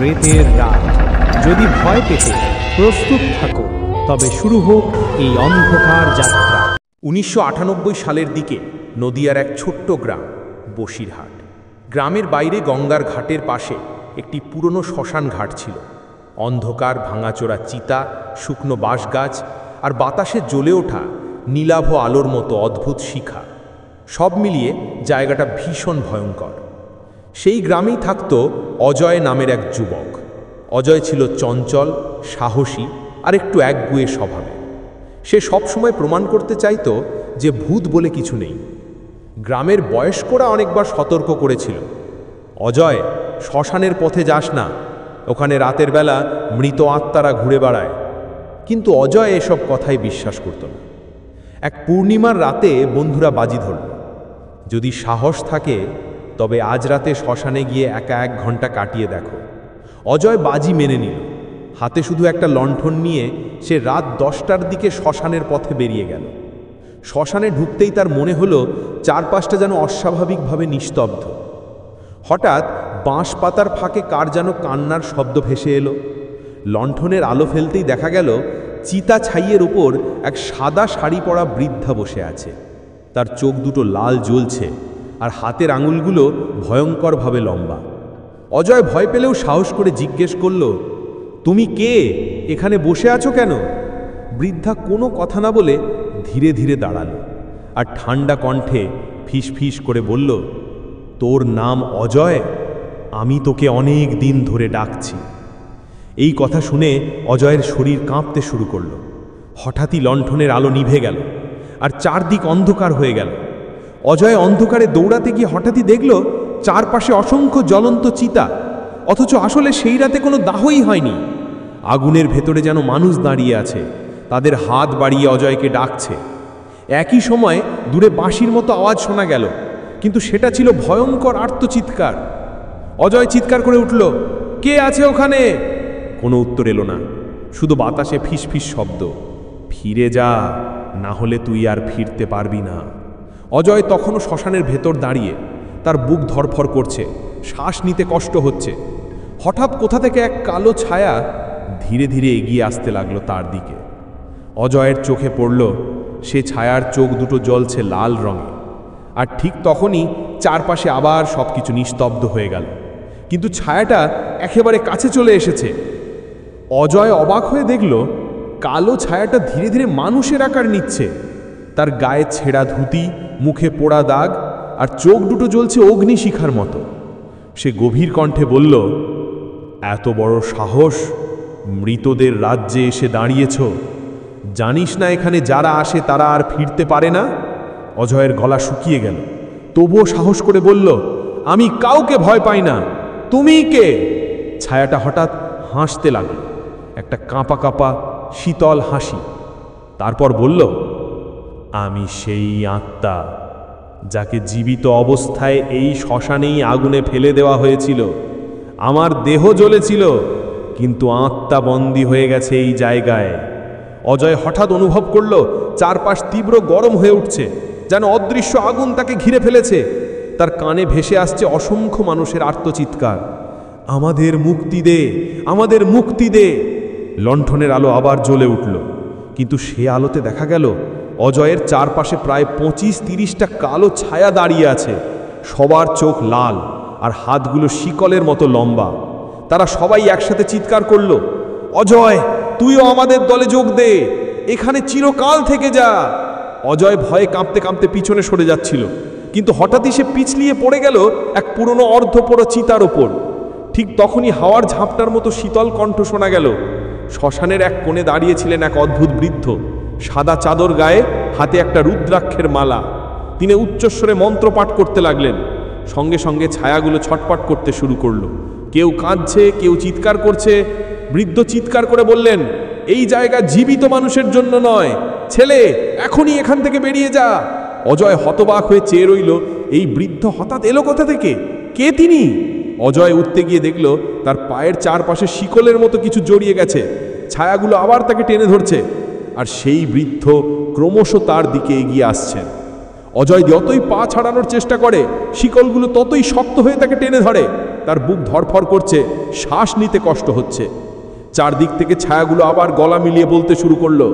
রাতের রাত। যদি ভয় পেতে প্রস্তুত থাকো, তবে শুরু হোক এই অন্ধকার যাত্রা। 1998 সালের দিকে নদিয়ার এক ছোট্ট গ্রাম বসিরহাট। গ্রামের বাইরে গঙ্গার ঘাটের পাশে একটি পুরনো শ্মশান ঘাট ছিল। অন্ধকার, ভাঙাচোরা চিতা, শুকনো বাঁশগাছ আর বাতাসে জ্বলে ওঠা নীলাভ আলোর মতো অদ্ভুত শিখা, সব মিলিয়ে জায়গাটা ভীষণ ভয়ঙ্কর। সেই গ্রামেই থাকত অজয় নামের এক যুবক। অজয় ছিল চঞ্চল, সাহসী আর একটু একগুঁয়ে স্বভাবে। সে সবসময় প্রমাণ করতে চাইতো যে ভূত বলে কিছু নেই। গ্রামের বয়স্করা অনেকবার সতর্ক করেছিল, অজয়, শ্মশানের পথে যাস না, ওখানে রাতের বেলা মৃত আত্মারা ঘুরে বেড়ায়। কিন্তু অজয় এসব কথাই বিশ্বাস করত না। এক পূর্ণিমার রাতে বন্ধুরা বাজি ধরল, যদি সাহস থাকে তবে আজ রাতে শ্মশানে গিয়ে একা 1 ঘন্টা কাটিয়ে দেখো। অজয় বাজি মেনে নিল। হাতে শুধু একটা লণ্ঠন নিয়ে সে রাত 10টার দিকে শ্মশানের পথে বেরিয়ে গেল। শ্মশানে ঢুকতেই তার মনে হলো চারপাশটা যেন অস্বাভাবিকভাবে নিস্তব্ধ। হঠাৎ বাঁশ পাতার ফাঁকে কার যেন কান্নার শব্দ ভেসে এলো। লণ্ঠনের আলো ফেলতেই দেখা গেল চিতা ছাইয়ের উপর এক সাদা শাড়ি পরা বৃদ্ধা বসে আছে। তার চোখ দুটো লাল জ্বলছে আর হাতের আঙুলগুলো ভয়ঙ্করভাবে লম্বা। অজয় ভয় পেলেও সাহস করে জিজ্ঞেস করল, তুমি কে? এখানে বসে আছো কেন? বৃদ্ধা কোনো কথা না বলে ধীরে ধীরে দাঁড়ালো আর ঠান্ডা কণ্ঠে ফিসফিস করে বলল, তোর নাম অজয়? আমি তোকে অনেক দিন ধরে ডাকছি। এই কথা শুনে অজয়ের শরীর কাঁপতে শুরু করলো। হঠাৎই লণ্ঠনের আলো নিভে গেল আর চারদিক অন্ধকার হয়ে গেল। অজয় অন্ধকারে দৌড়াতে গিয়ে হঠাৎই দেখল চারপাশে অসংখ্য জ্বলন্ত চিতা, অথচ আসলে সেই রাতে কোনো দাহই হয়নি। আগুনের ভেতরে যেন মানুষ দাঁড়িয়ে আছে, তাদের হাত বাড়িয়ে অজয়কে ডাকছে। একই সময় দূরে বাঁশির মতো আওয়াজ শোনা গেল, কিন্তু সেটা ছিল ভয়ঙ্কর আর্তচিৎকার। অজয় চিৎকার করে উঠল, কে আছে ওখানে? কোনো উত্তর এলো না, শুধু বাতাসে ফিসফিস শব্দ, ফিরে যা, না হলে তুই আর ফিরতে পারবি না। অজয় তখনও শ্মশানের ভেতর দাঁড়িয়ে, তার বুক ধরফর করছে, শ্বাস নিতে কষ্ট হচ্ছে। হঠাৎ কোথা থেকে এক কালো ছায়া ধীরে ধীরে এগিয়ে আসতে লাগলো তার দিকে। অজয়ের চোখে পড়ল সে ছায়ার চোখ দুটো জ্বলছে লাল রঙে। আর ঠিক তখনই চারপাশে আবার সবকিছু নিস্তব্ধ হয়ে গেল, কিন্তু ছায়াটা একেবারে কাছে চলে এসেছে। অজয় অবাক হয়ে দেখল কালো ছায়াটা ধীরে ধীরে মানুষের আকার নিচ্ছে। তার গায়ে ছেঁড়া ধুতি, মুখে পোড়া দাগ আর চোখ দুটো জ্বলছে অগ্নিশিখার মতো। সে গভীর কণ্ঠে বলল, এত বড় সাহস, মৃতদের রাজ্যে এসে দাঁড়িয়েছ? জানিস না এখানে যারা আসে তারা আর ফিরতে পারে না? অজয়ের গলা শুকিয়ে গেল, তবুও সাহস করে বলল, আমি কাউকে ভয় পাই না। তুমি কে? ছায়াটা হঠাৎ হাসতে লাগল, একটা কাঁপা কাঁপা শীতল হাসি। তারপর বলল, আমি সেই আত্মা যাকে জীবিত অবস্থায় এই শ্মশানেই আগুনে ফেলে দেওয়া হয়েছিল। আমার দেহ জ্বলেছিল, কিন্তু আত্মা বন্দী হয়ে গেছে এই জায়গায়। অজয় হঠাৎ অনুভব করল চারপাশ তীব্র গরম হয়ে উঠছে, যেন অদৃশ্য আগুন তাকে ঘিরে ফেলেছে। তার কানে ভেসে আসছে অসংখ্য মানুষের আর্তচিৎকার, আমাদের মুক্তি দে, আমাদের মুক্তি দে। লণ্ঠনের আলো আবার জ্বলে উঠল, কিন্তু সে আলোতে দেখা গেল অজয়ের চারপাশে প্রায় 25-30টা কালো ছায়া দাঁড়িয়ে আছে। সবার চোখ লাল আর হাতগুলো শিকলের মতো লম্বা। তারা সবাই একসাথে চিৎকার করল, অজয়, তুইও আমাদের দলে যোগ দে, এখানে চিরকাল থেকে যা। অজয় ভয়ে কাঁপতে কাঁপতে পিছনে সরে যাচ্ছিল, কিন্তু হঠাৎই সে পিছলিয়ে পড়ে গেল এক পুরনো অর্ধপোড়া চিতার ওপর। ঠিক তখনই হাওয়ার ঝাপটার মতো শীতল কণ্ঠ শোনা গেল। শ্মশানের এক কোণে দাঁড়িয়েছিলেন এক অদ্ভুত বৃদ্ধ, সাদা চাদর গায়ে, হাতে একটা রুদ্রাক্ষের মালা। তিনি উচ্চস্বরে মন্ত্র পাঠ করতে লাগলেন। সঙ্গে সঙ্গে ছায়াগুলো ছটপট করতে শুরু করলো, কেউ কাঁদছে, কেউ চিৎকার করছে। বৃদ্ধ চিৎকার করে বললেন, এই জায়গা জীবিত মানুষের জন্য নয়, ছেলে, এখনই এখান থেকে বেরিয়ে যা। অজয় হতবাক হয়ে চেয়ে রইল, এই বৃদ্ধ হঠাৎ এলো কোথা থেকে? কে তিনি? অজয় উঠতে গিয়ে দেখল তার পায়ের চারপাশে শিকলের মতো কিছু জড়িয়ে গেছে। ছায়াগুলো আবার তাকে টেনে ধরছে, আর সেই বৃদ্ধ ক্রমশ তার দিকে এগিয়ে আসছেন। অজয় যতই পা ছাড়ানোর চেষ্টা করে, শিকলগুলো ততই শক্ত হয়ে তাকে টেনে ধরে। তার বুক ধড়ফড় করছে, শ্বাস নিতে কষ্ট হচ্ছে। চারদিক থেকে ছায়াগুলো আবার গলা মিলিয়ে বলতে শুরু করলো,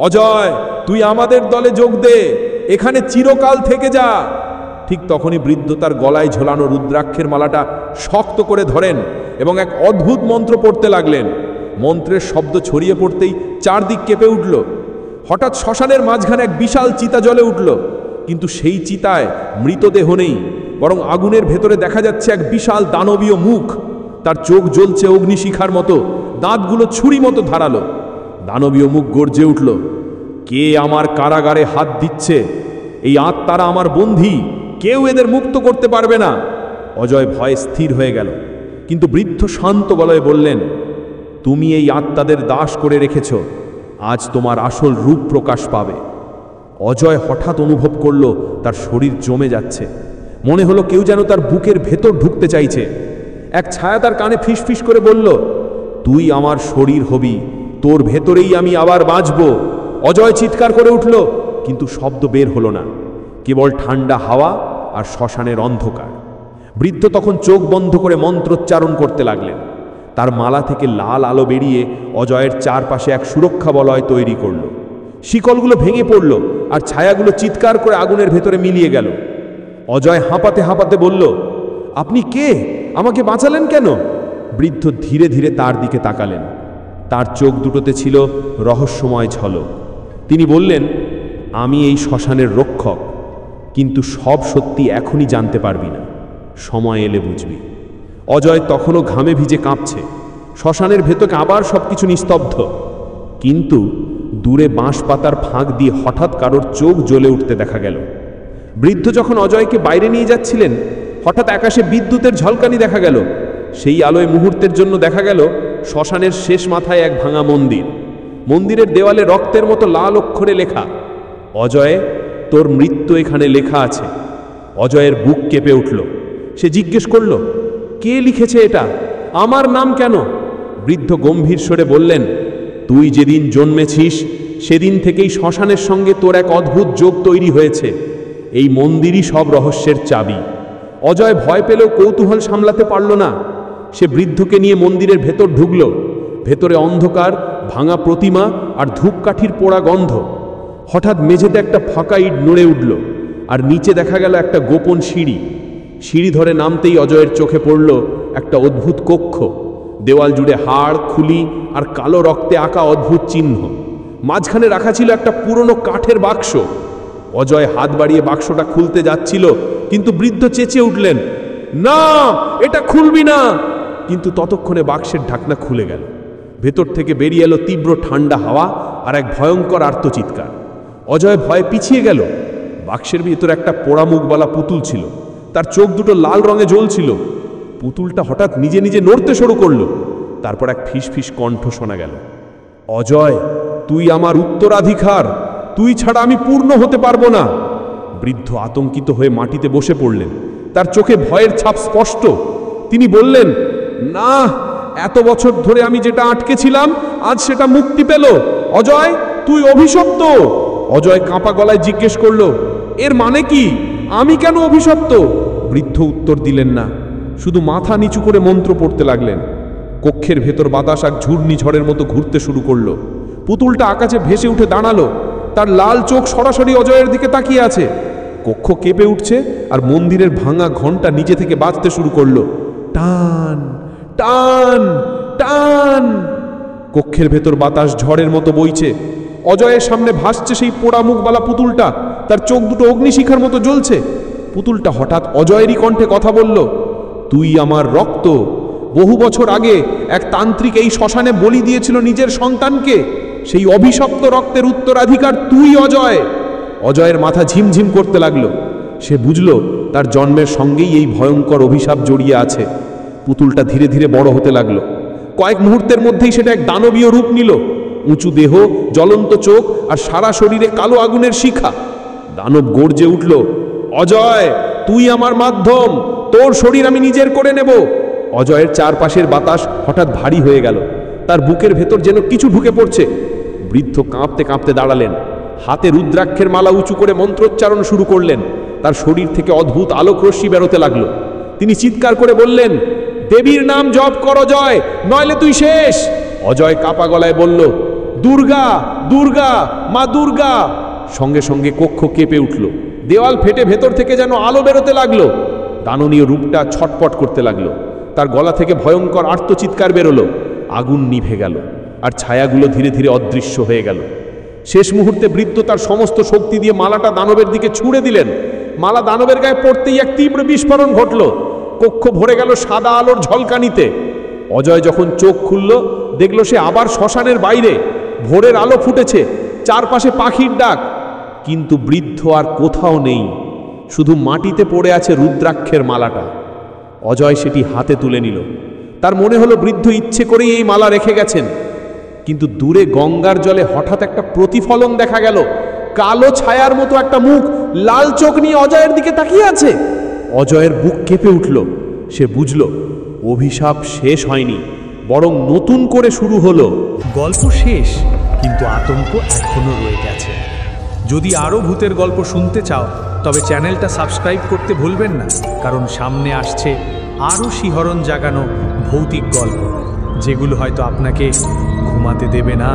অজয়, তুই আমাদের দলে যোগ দে, এখানে চিরকাল থেকে যা। ঠিক তখনই বৃদ্ধ তার গলায় ঝোলানো রুদ্রাক্ষের মালাটা শক্ত করে ধরেন এবং এক অদ্ভুত মন্ত্র পড়তে লাগলেন। মন্ত্রের শব্দ ছড়িয়ে পড়তেই চারদিক কেঁপে উঠল। হঠাৎ শ্মশানের মাঝখানে এক বিশাল চিতা জ্বলে উঠল, কিন্তু সেই চিতায় মৃতদেহ নেই, বরং আগুনের ভেতরে দেখা যাচ্ছে এক বিশাল দানবীয় মুখ। তার চোখ জ্বলছে অগ্নিশিখার মতো, দাঁতগুলো ছুরি মতো ধারালো। দানবীয় মুখ গর্জে উঠল, কে আমার কারাগারে হাত দিচ্ছে? এই আত্মারা আমার বন্দী, কেউ এদের মুক্ত করতে পারবে না। অজয় ভয়ে স্থির হয়ে গেল, কিন্তু বৃদ্ধ শান্ত গলায় বললেন, তুমি এই আত্মাদের দাস করে রেখেছ, আজ তোমার আসল রূপ প্রকাশ পাবে। অজয় হঠাৎ অনুভব করল তার শরীর জমে যাচ্ছে, মনে হলো কেউ যেন তার বুকের ভেতর ঢুকতে চাইছে। এক ছায়া তার কানে ফিসফিস করে বলল, তুই আমার শরীর হবি, তোর ভেতরেই আমি আবার বাঁচব। অজয় চিৎকার করে উঠল, কিন্তু শব্দ বের হলো না, কেবল ঠান্ডা হাওয়া আর শ্মশানের অন্ধকার। বৃদ্ধ তখন চোখ বন্ধ করে মন্ত্রোচ্চারণ করতে লাগলেন। তার মালা থেকে লাল আলো বেরিয়ে অজয়ের চারপাশে এক সুরক্ষা বলয় তৈরি করল। শিকলগুলো ভেঙে পড়ল আর ছায়াগুলো চিৎকার করে আগুনের ভেতরে মিলিয়ে গেল। অজয় হাঁপাতে হাঁপাতে বলল, আপনি কে? আমাকে বাঁচালেন কেন? বৃদ্ধ ধীরে ধীরে তার দিকে তাকালেন। তার চোখ দুটোতে ছিল রহস্যময় ঝলক। তিনি বললেন, আমি এই শ্মশানের রক্ষক, কিন্তু সব সত্যি এখনই জানতে পারবি না, সময় এলে বুঝবি। অজয় তখনও ঘামে ভিজে কাঁপছে। শ্মশানের ভেতরে আবার সবকিছু নিস্তব্ধ, কিন্তু দূরে বাঁশ পাতার ফাঁক দিয়ে হঠাৎ কারোর চোখ জ্বলে উঠতে দেখা গেল। বৃদ্ধ যখন অজয়কে বাইরে নিয়ে যাচ্ছিলেন, হঠাৎ আকাশে বিদ্যুতের ঝলকানি দেখা গেল। সেই আলোয় মুহূর্তের জন্য দেখা গেল শ্মশানের শেষ মাথায় এক ভাঙা মন্দির। মন্দিরের দেওয়ালে রক্তের মতো লাল অক্ষরে লেখা, অজয়, তোর মৃত্যু এখানে লেখা আছে। অজয়ের বুক কেঁপে উঠল। সে জিজ্ঞেস করল, কে লিখেছে এটা? আমার নাম কেন? বৃদ্ধ গম্ভীর স্বরে বললেন, তুই যেদিন জন্মেছিস সেদিন থেকেই শ্মশানের সঙ্গে তোর এক অদ্ভুত যোগ তৈরি হয়েছে। এই মন্দিরই সব রহস্যের চাবি। অজয় ভয় পেলেও কৌতূহল সামলাতে পারল না। সে বৃদ্ধকে নিয়ে মন্দিরের ভেতর ঢুকল। ভেতরে অন্ধকার, ভাঙা প্রতিমা আর ধূপকাঠির পোড়া গন্ধ। হঠাৎ মেঝেতে একটা ফাঁকা ইট নড়ে উঠল, আর নিচে দেখা গেল একটা গোপন সিঁড়ি। সিঁড়ি ধরে নামতেই অজয়ের চোখে পড়ল একটা অদ্ভুত কক্ষ। দেওয়াল জুড়ে হাড়, খুলি আর কালো রক্তে আঁকা অদ্ভুত চিহ্ন। মাঝখানে রাখা ছিল একটা পুরনো কাঠের বাক্স। অজয় হাত বাড়িয়ে বাক্সটা খুলতে যাচ্ছিল, কিন্তু বৃদ্ধ চেঁচিয়ে উঠলেন, না, এটা খুলবি না। কিন্তু ততক্ষণে বাক্সের ঢাকনা খুলে গেল। ভেতর থেকে বেরিয়ে এলো তীব্র ঠান্ডা হাওয়া আর এক ভয়ঙ্কর আর্তচিৎকার। অজয় ভয়ে পিছিয়ে গেল। বাক্সের ভিতর একটা পোড়া মুখওয়ালা পুতুল ছিল। তার চোখ দুটো লাল রঙে জ্বলছিল। পুতুলটা হঠাৎ নিজে নিজে নড়তে শুরু করল। তারপর এক ফিসফিস কণ্ঠ শোনা গেল, অজয়, তুই আমার উত্তরাধিকার, তুই ছাড়া আমি পূর্ণ হতে পারবো না। বৃদ্ধ আতঙ্কিত হয়ে মাটিতে বসে পড়লেন। তার চোখে ভয়ের ছাপ স্পষ্ট। তিনি বললেন, না, এত বছর ধরে আমি যেটা আটকে ছিলাম, আজ সেটা মুক্তি পেল। অজয়, তুই অভিশপ্ত। অজয় কাঁপা গলায় জিজ্ঞেস করল, এর মানে কি? আমি কেন অভিশপ্ত? বৃদ্ধ উত্তর দিলেন না, শুধু মাথা নিচু করে মন্ত্র পড়তে লাগলেন। কক্ষের ভেতর বাতাস এক ঘূর্ণিঝড়ের মতো ঘুরতে শুরু করলো। পুতুলটা আকাশে ভেসে উঠে দাঁড়ালো। তার লাল চোখ সরাসরি অজয়ের দিকে তাকিয়ে আছে। কক্ষ কেঁপে উঠছে আর মন্দিরের ভাঙা ঘণ্টা নিচে থেকে বাজতে শুরু করলো, টান টান টান। কক্ষের ভেতর বাতাস ঝড়ের মতো বইছে। অজয়ের সামনে ভাসছে সেই পোড়া মুখওয়ালা পুতুলটা। তার চোখ দুটো অগ্নিশিখার মতো জ্বলছে। পুতুলটা হঠাৎ অজয়েরই কণ্ঠে কথা বলল, তুই আমার রক্ত। বহু বছর আগে এক তান্ত্রিক এই শ্মশানে বলি দিয়েছিল নিজের সন্তানকে। সেই অভিশপ্ত রক্তের উত্তরাধিকার তুই, অজয়। অজয়ের মাথা ঝিমঝিম করতে লাগলো। সে বুঝল তার জন্মের সঙ্গেই এই ভয়ঙ্কর অভিশাপ জড়িয়ে আছে। পুতুলটা ধীরে ধীরে বড় হতে লাগলো। কয়েক মুহূর্তের মধ্যেই সেটা এক দানবীয় রূপ নিল। উঁচু দেহ, জ্বলন্ত চোখ আর সারা শরীরে কালো আগুনের শিখা। দানব গর্জে উঠল, অজয়, তুই আমার মাধ্যম, তোর শরীর আমি নিজের করে নেব। অজয়ের চারপাশের বাতাস হঠাৎ ভারী হয়ে গেল। তার বুকের ভেতর যেন কিছু ঢুকে পড়ছে। বৃদ্ধ কাঁপতে কাঁপতে দাঁড়ালেন। হাতে রুদ্রাক্ষের মালা উঁচু করে মন্ত্রোচ্চারণ শুরু করলেন। তার শরীর থেকে অদ্ভুত আলোক রশ্মি বেরোতে লাগলো। তিনি চিৎকার করে বললেন, দেবীর নাম জপ কর অজয়, নইলে তুই শেষ। অজয় কাপা গলায় বলল, দুর্গা দুর্গা মা দুর্গা। সঙ্গে সঙ্গে কক্ষ কেঁপে উঠল, দেওয়াল ফেটে ভেতর থেকে যেন আলো বেরোতে লাগলো। দাননীয় রূপটা ছটপট করতে লাগলো, তার গলা থেকে ভয়ঙ্কর আর্তচিৎকার বেরোলো। আগুন নিভে গেল, আর ছায়াগুলো ধীরে ধীরে অদৃশ্য হয়ে গেল। শেষ মুহূর্তে বৃদ্ধ তার সমস্ত শক্তি দিয়ে মালাটা দানবের দিকে ছুঁড়ে দিলেন। মালা দানবের গায়ে পড়তেই এক তীব্র বিস্ফোরণ ঘটল। কক্ষ ভরে গেল সাদা আলোর ঝলকানিতে। অজয় যখন চোখ খুলল, দেখল সে আবার শ্মশানের বাইরে। ভোরের আলো ফুটেছে, চারপাশে পাখির ডাক, কিন্তু বৃদ্ধ আর কোথাও নেই। শুধু মাটিতে পড়ে আছে রুদ্রাক্ষের মালাটা। অজয় সেটি হাতে তুলে নিল। তার মনে হলো বৃদ্ধ ইচ্ছে করেই এই মালা রেখে গেছেন। কিন্তু দূরে গঙ্গার জলে হঠাৎ একটা প্রতিফলন দেখা গেল। কালো ছায়ার মতো একটা মুখ লাল চোখ নিয়ে অজয়ের দিকে তাকিয়ে আছে। অজয়ের বুক কেঁপে উঠল। সে বুঝল অভিশাপ শেষ হয়নি, বরং নতুন করে শুরু হলো। গল্প শেষ, কিন্তু আতঙ্ক এখনো রয়ে গেছে। যদি আরও ভূতের গল্প শুনতে চাও, তবে চ্যানেলটা সাবস্ক্রাইব করতে ভুলবেন না, কারণ সামনে আসছে আরও শিহরণ জাগানো ভৌতিক গল্প, যেগুলো হয়তো আপনাকে ঘুমাতে দেবে না।